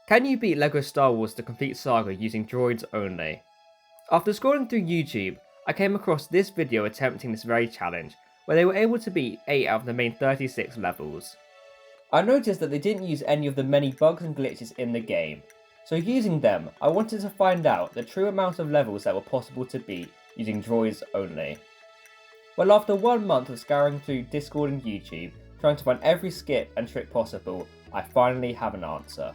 Can you beat LEGO Star Wars The Complete Saga using droids only? After scrolling through YouTube, I came across this video attempting this very challenge, where they were able to beat 8 out of the main 36 levels. I noticed that they didn't use any of the many bugs and glitches in the game, so using them, I wanted to find out the true amount of levels that were possible to beat using droids only. Well, after 1 month of scouring through Discord and YouTube, trying to find every skip and trick possible, I finally have an answer.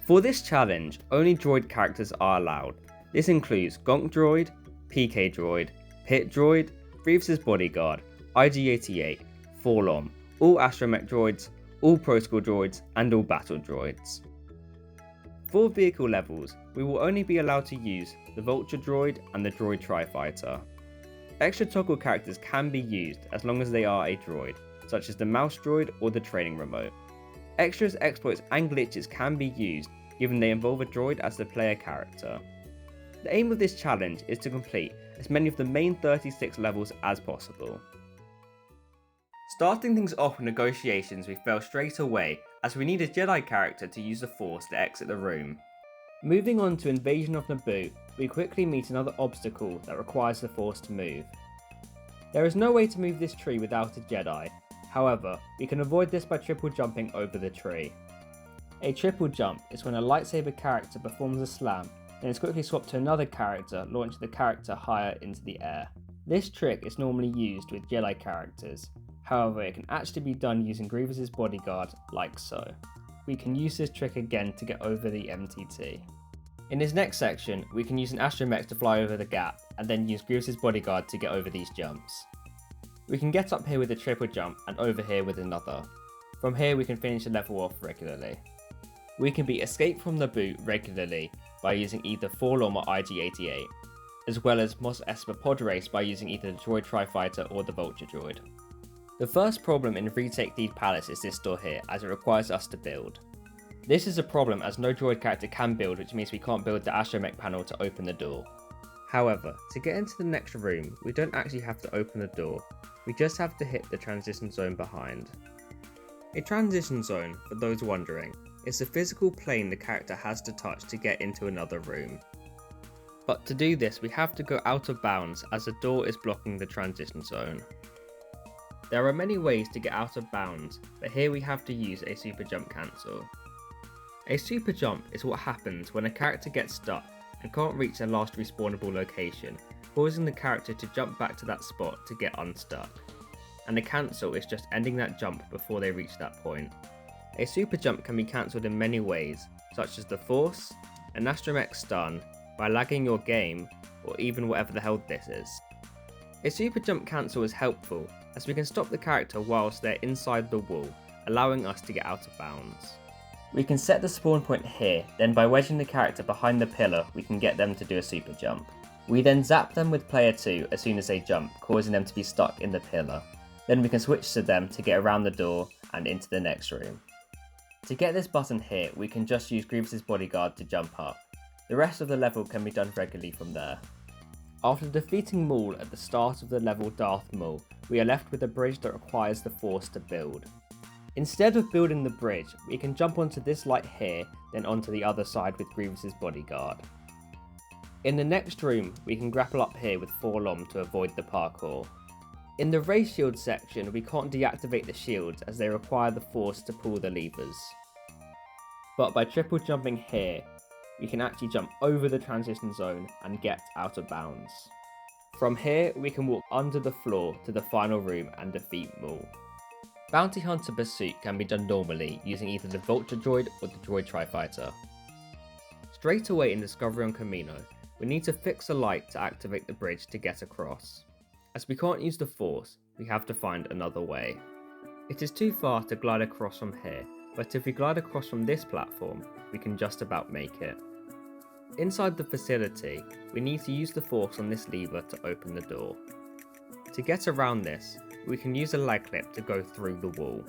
For this challenge, only droid characters are allowed. This includes Gonk Droid, PK Droid, Pit Droid, Grievous' Bodyguard, IG-88, Forlom, all astromech droids, all protocol droids, and all battle droids. For vehicle levels, we will only be allowed to use the Vulture Droid and the Droid Tri-Fighter. Extra toggle characters can be used as long as they are a droid, such as the mouse droid or the training remote. Extras, exploits and glitches can be used given they involve a droid as the player character. The aim of this challenge is to complete as many of the main 36 levels as possible. Starting things off with negotiations, we fail straight away as we need a Jedi character to use the Force to exit the room. Moving on to Invasion of Naboo, we quickly meet another obstacle that requires the Force to move. There is no way to move this tree without a Jedi, however, we can avoid this by triple jumping over the tree. A triple jump is when a lightsaber character performs a slam, then is quickly swapped to another character, launching the character higher into the air. This trick is normally used with Jedi characters, however it can actually be done using Grievous' Bodyguard like so. We can use this trick again to get over the MTT. In this next section, we can use an astromech to fly over the gap, and then use Grievous' Bodyguard to get over these jumps. We can get up here with a triple jump and over here with another. From here we can finish the level off regularly. We can beat Escape from Naboo regularly by using either Forlom or IG-88, as well as Mos Eisley Spaceport by using either the Droid Tri-Fighter or the Vulture Droid. The first problem in Retake Deed Palace is this door here, as it requires us to build. This is a problem as no droid character can build, which means we can't build the astromech panel to open the door. However, to get into the next room, we don't actually have to open the door, we just have to hit the transition zone behind. A transition zone, for those wondering, is the physical plane the character has to touch to get into another room. But to do this, we have to go out of bounds as the door is blocking the transition zone. There are many ways to get out of bounds, but here we have to use a super jump cancel. A super jump is what happens when a character gets stuck and can't reach their last respawnable location, causing the character to jump back to that spot to get unstuck. And a cancel is just ending that jump before they reach that point. A super jump can be cancelled in many ways, such as the Force, an astromech stun, by lagging your game, or even whatever the hell this is. A super jump cancel is helpful, as we can stop the character whilst they're inside the wall, allowing us to get out of bounds. We can set the spawn point here, then by wedging the character behind the pillar we can get them to do a super jump. We then zap them with player 2 as soon as they jump, causing them to be stuck in the pillar. Then we can switch to them to get around the door and into the next room. To get this button here, we can just use Grievous' Bodyguard to jump up. The rest of the level can be done regularly from there. After defeating Maul at the start of the level Darth Maul, we are left with a bridge that requires the Force to build. Instead of building the bridge, we can jump onto this light here, then onto the other side with Grievous' Bodyguard. In the next room, we can grapple up here with Forlom to avoid the parkour. In the ray shield section, we can't deactivate the shields as they require the Force to pull the levers. But by triple jumping here, we can actually jump over the transition zone and get out of bounds. From here, we can walk under the floor to the final room and defeat Maul. Bounty Hunter pursuit can be done normally using either the Vulture Droid or the Droid Tri-Fighter. Straight away in Discovery on Kamino, we need to fix a light to activate the bridge to get across. As we can't use the Force, we have to find another way. It is too far to glide across from here, but if we glide across from this platform, we can just about make it. Inside the facility, we need to use the Force on this lever to open the door. To get around this, we can use a lag clip to go through the wall.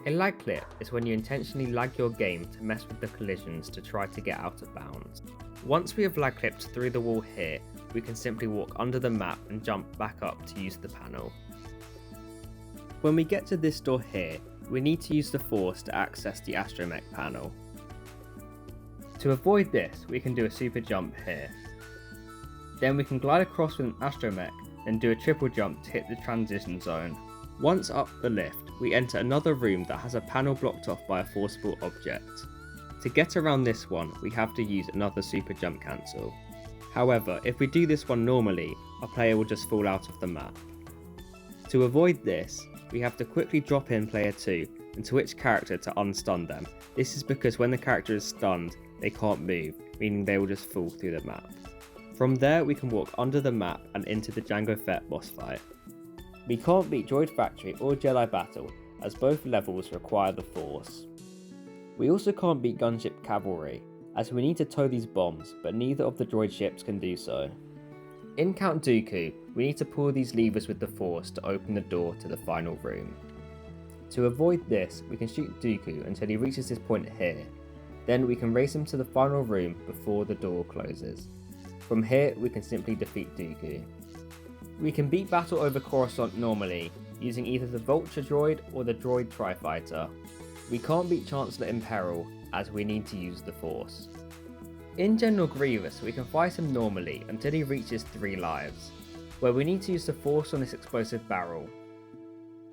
A lag clip is when you intentionally lag your game to mess with the collisions to try to get out of bounds. Once we have lag clipped through the wall here, we can simply walk under the map and jump back up to use the panel. When we get to this door here, we need to use the Force to access the astromech panel. To avoid this, we can do a super jump here. Then we can glide across with an astromech and do a triple jump to hit the transition zone. Once up the lift, we enter another room that has a panel blocked off by a forcible object. To get around this one, we have to use another super jump cancel. However, if we do this one normally, our player will just fall out of the map. To avoid this, we have to quickly drop in player 2 and switch character to unstun them. This is because when the character is stunned, they can't move, meaning they will just fall through the map. From there, we can walk under the map and into the Jango Fett boss fight. We can't beat Droid Factory or Jedi Battle, as both levels require the Force. We also can't beat Gunship Cavalry, as we need to tow these bombs, but neither of the droid ships can do so. In Count Dooku, we need to pull these levers with the Force to open the door to the final room. To avoid this, we can shoot Dooku until he reaches this point here. Then we can race him to the final room before the door closes. From here, we can simply defeat Dooku. We can beat battle over Coruscant normally, using either the Vulture droid or the droid Tri-Fighter. We can't beat Chancellor in Peril, as we need to use the Force. In General Grievous, we can fight him normally until he reaches 3 lives, where we need to use the Force on this explosive barrel.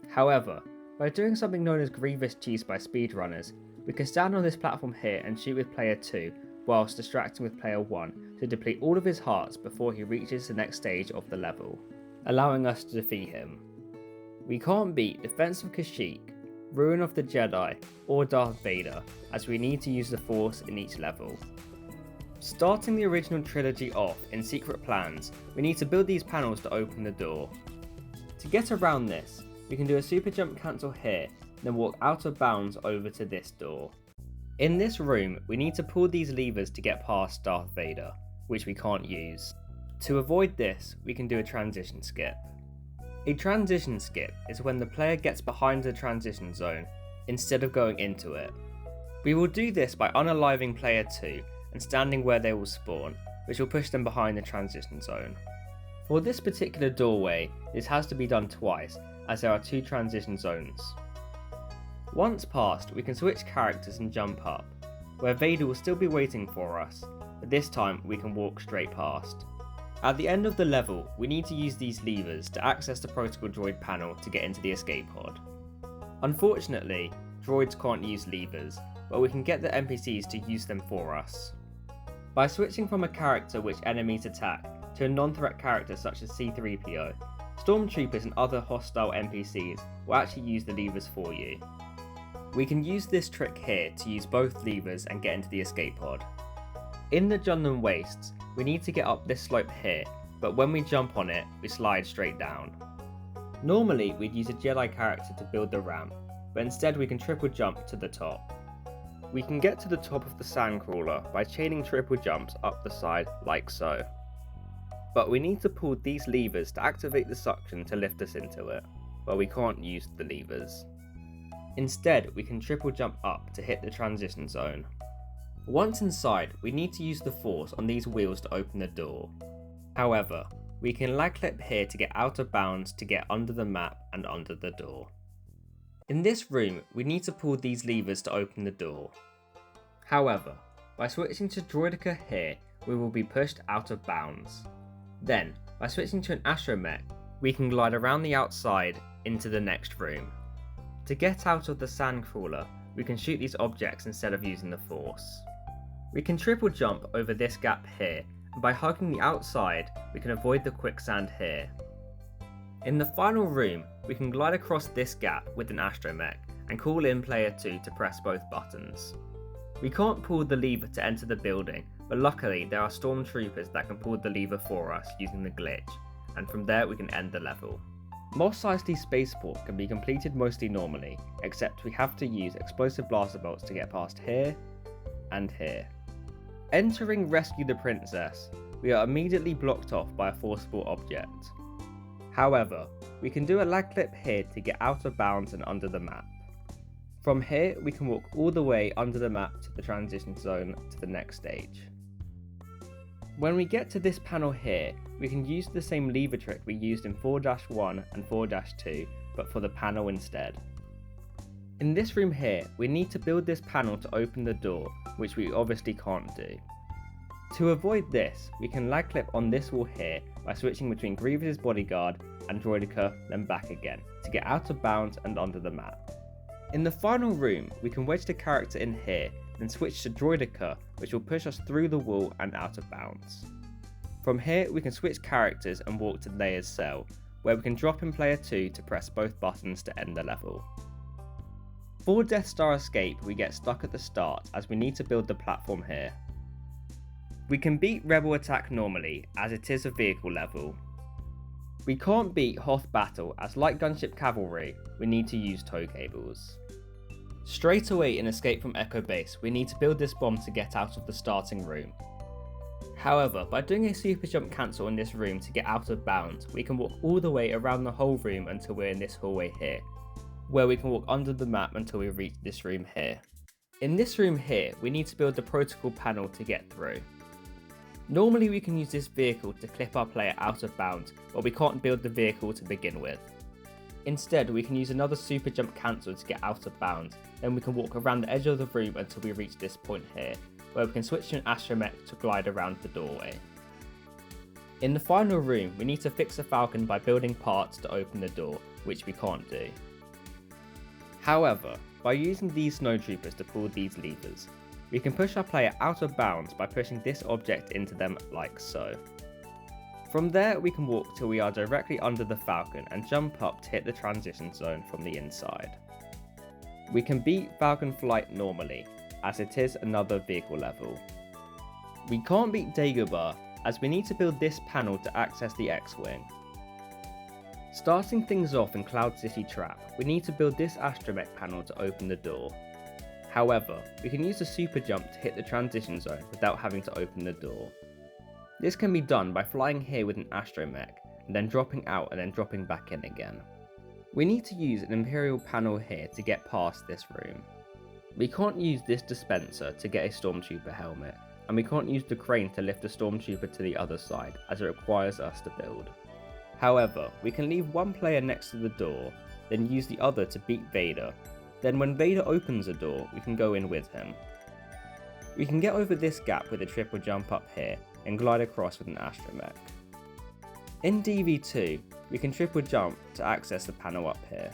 However, by doing something known as Grievous Cheese by speedrunners, we can stand on this platform here and shoot with player 2, whilst distracting with player 1 to deplete all of his hearts before he reaches the next stage of the level, allowing us to defeat him. We can't beat Defense of Kashyyyk, Ruin of the Jedi, or Darth Vader, as we need to use the Force in each level. Starting the original trilogy off in Secret Plans, we need to build these panels to open the door. To get around this, we can do a super jump cancel here, then walk out of bounds over to this door. In this room, we need to pull these levers to get past Darth Vader, which we can't use. To avoid this, we can do a transition skip. A transition skip is when the player gets behind the transition zone instead of going into it. We will do this by unaliving player 2 and standing where they will spawn, which will push them behind the transition zone. For this particular doorway, this has to be done twice, as there are 2 transition zones. Once passed, we can switch characters and jump up, where Vader will still be waiting for us, but this time we can walk straight past. At the end of the level, we need to use these levers to access the protocol droid panel to get into the escape pod. Unfortunately, droids can't use levers, but we can get the NPCs to use them for us. By switching from a character which enemies attack to a non-threat character such as C-3PO, stormtroopers and other hostile NPCs will actually use the levers for you. We can use this trick here to use both levers and get into the escape pod. In the Jundland Wastes, we need to get up this slope here, but when we jump on it, we slide straight down. Normally, we'd use a Jedi character to build the ramp, but instead we can triple jump to the top. We can get to the top of the sandcrawler by chaining triple jumps up the side like so. But we need to pull these levers to activate the suction to lift us into it, but we can't use the levers. Instead, we can triple jump up to hit the transition zone. Once inside, we need to use the Force on these wheels to open the door. However, we can lag clip here to get out of bounds to get under the map and under the door. In this room, we need to pull these levers to open the door. However, by switching to Droidica here, we will be pushed out of bounds. Then, by switching to an astromech, we can glide around the outside into the next room. To get out of the sandcrawler, we can shoot these objects instead of using the Force. We can triple jump over this gap here, and by hugging the outside, we can avoid the quicksand here. In the final room, we can glide across this gap with an astromech and call in player 2 to press both buttons. We can't pull the lever to enter the building, but luckily there are stormtroopers that can pull the lever for us using the glitch, and from there we can end the level. Mos Eisley Spaceport can be completed mostly normally, except we have to use explosive blaster bolts to get past here and here. Entering Rescue the Princess, we are immediately blocked off by a forcible object. However, we can do a lag clip here to get out of bounds and under the map. From here, we can walk all the way under the map to the transition zone to the next stage. When we get to this panel here, we can use the same lever trick we used in 4-1 and 4-2, but for the panel instead. In this room here, we need to build this panel to open the door, which we obviously can't do. To avoid this, we can lag clip on this wall here by switching between Grievous' bodyguard and Droidica, then back again, to get out of bounds and onto the map. In the final room, we can wedge the character in here, then switch to Droidica, which will push us through the wall and out of bounds. From here, we can switch characters and walk to Leia's cell, where we can drop in player 2 to press both buttons to end the level. For Death Star escape, we get stuck at the start as we need to build the platform here. We can beat Rebel attack normally, as it is a vehicle level. We can't beat Hoth battle, as like Gunship Cavalry, we need to use tow cables. Straight away in Escape from Echo Base, we need to build this bomb to get out of the starting room. However, by doing a super jump cancel in this room to get out of bounds, we can walk all the way around the whole room until we're in this hallway here, where we can walk under the map until we reach this room here. In this room here, we need to build the protocol panel to get through. Normally we can use this vehicle to clip our player out of bounds, but we can't build the vehicle to begin with. Instead, we can use another super jump cancel to get out of bounds, then we can walk around the edge of the room until we reach this point here, where we can switch to an astromech to glide around the doorway. In the final room, we need to fix the Falcon by building parts to open the door, which we can't do. However, by using these snowtroopers to pull these levers, we can push our player out of bounds by pushing this object into them like so. From there we can walk till we are directly under the Falcon and jump up to hit the transition zone from the inside. We can beat Falcon flight normally, as it is another vehicle level. We can't beat Dagobah, as we need to build this panel to access the X-Wing. Starting things off in Cloud City Trap, we need to build this astromech panel to open the door. However, we can use the super jump to hit the transition zone without having to open the door. This can be done by flying here with an astromech, and then dropping out and then dropping back in again. We need to use an Imperial panel here to get past this room. We can't use this dispenser to get a Stormtrooper helmet, and we can't use the crane to lift the Stormtrooper to the other side, as it requires us to build. However, we can leave one player next to the door, then use the other to beat Vader. Then when Vader opens the door, we can go in with him. We can get over this gap with a triple jump up here, and glide across with an astromech. In DV2, we can triple jump to access the panel up here.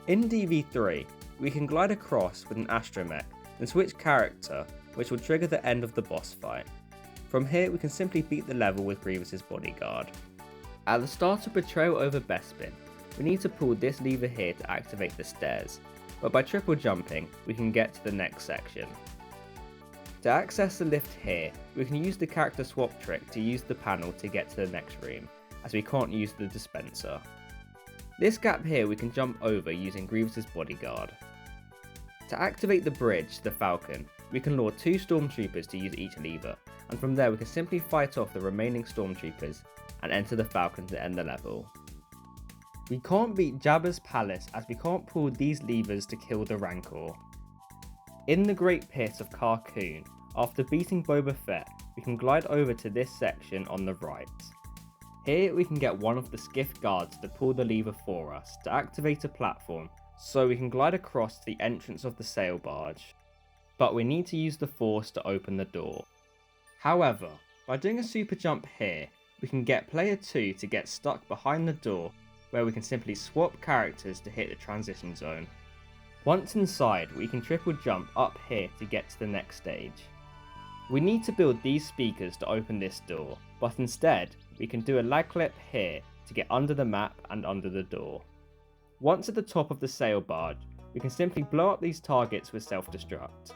In DV3, we can glide across with an astromech, then switch character, which will trigger the end of the boss fight. From here we can simply beat the level with Grievous' bodyguard. At the start of Betrayal over Bespin, we need to pull this lever here to activate the stairs, but by triple jumping, we can get to the next section. To access the lift here, we can use the character swap trick to use the panel to get to the next room, as we can't use the dispenser. This gap here we can jump over using Grievous' bodyguard. To activate the bridge to the Falcon, we can lure 2 Stormtroopers to use each lever, and from there we can simply fight off the remaining Stormtroopers and enter the Falcon to end the level. We can't beat Jabba's palace as we can't pull these levers to kill the Rancor. In the Great Pit of Carkoon, after beating Boba Fett, we can glide over to this section on the right. Here we can get one of the skiff guards to pull the lever for us to activate a platform so we can glide across to the entrance of the sail barge. But we need to use the Force to open the door. However, by doing a super jump here, we can get player 2 to get stuck behind the door where we can simply swap characters to hit the transition zone. Once inside, we can triple jump up here to get to the next stage. We need to build these speakers to open this door, but instead, we can do a lag clip here to get under the map and under the door. Once at the top of the sail barge, we can simply blow up these targets with self-destruct.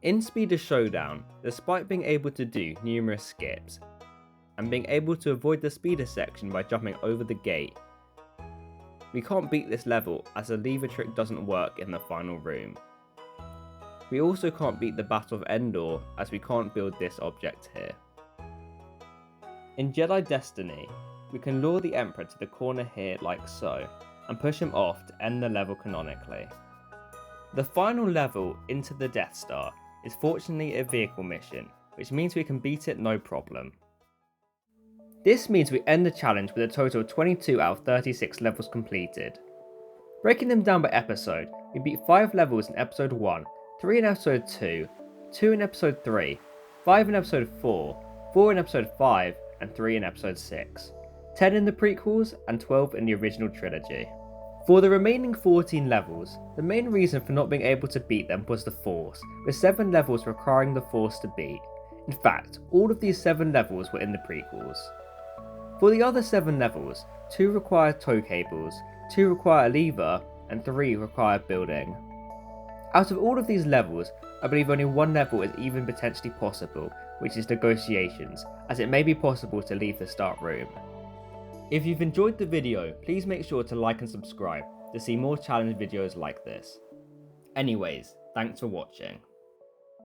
In Speeder Showdown, despite being able to do numerous skips, and being able to avoid the speeder section by jumping over the gate, we can't beat this level as the lever trick doesn't work in the final room. We also can't beat the Battle of Endor as we can't build this object here. In Jedi Destiny, we can lure the Emperor to the corner here like so, and push him off to end the level canonically. The final level into the Death Star is fortunately a vehicle mission, which means we can beat it no problem. This means we end the challenge with a total of 22 out of 36 levels completed. Breaking them down by episode, we beat 5 levels in episode 1, 3 in episode 2, 2 in episode 3, 5 in episode 4, 4 in episode 5, and 3 in episode 6, 10 in the prequels, and 12 in the original trilogy. For the remaining 14 levels, the main reason for not being able to beat them was the Force, with 7 levels requiring the Force to beat. In fact, all of these 7 levels were in the prequels. For the other 7 levels, 2 require tow cables, 2 require a lever, and 3 require building. Out of all of these levels, I believe only one level is even potentially possible, which is negotiations, as it may be possible to leave the start room. If you've enjoyed the video, please make sure to like and subscribe to see more challenge videos like this. Anyways, thanks for watching.